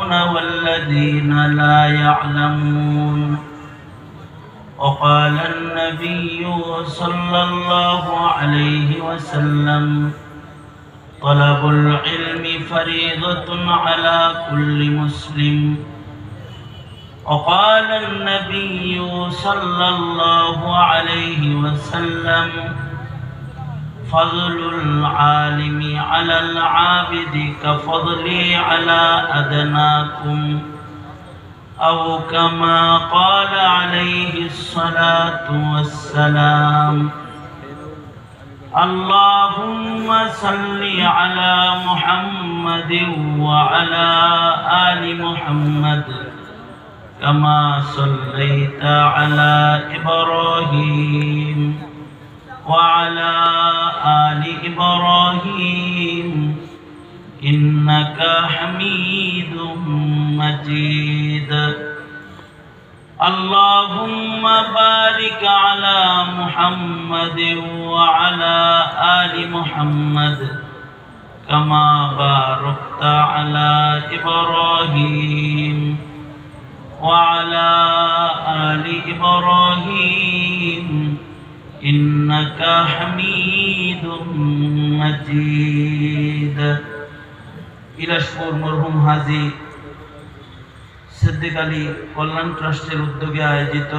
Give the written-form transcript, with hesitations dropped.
والذين لا يعلمون. وقال النبي صلى الله عليه وسلم: طلب العلم فريضة على كل مسلم. وقال النبي صلى الله عليه وسلم: فضل العالم على العابد كفضلي على أدناكم، أو كما قال عليه الصلاة والسلام. اللهم صل على محمد وعلى آل محمد كما صليت على إبراهيم وعلى آل إبراهيم إنك حميد مجيد. اللهم بارك على محمد وعلى آل محمد كما باركت على إبراهيم وعلى آل إبراهيم إنك حميد مجيد. ইলাশপুর মরহুম হাজী সিদ্দিক আলী কল্যাণ ট্রাস্টের উদ্যোগে আয়োজিত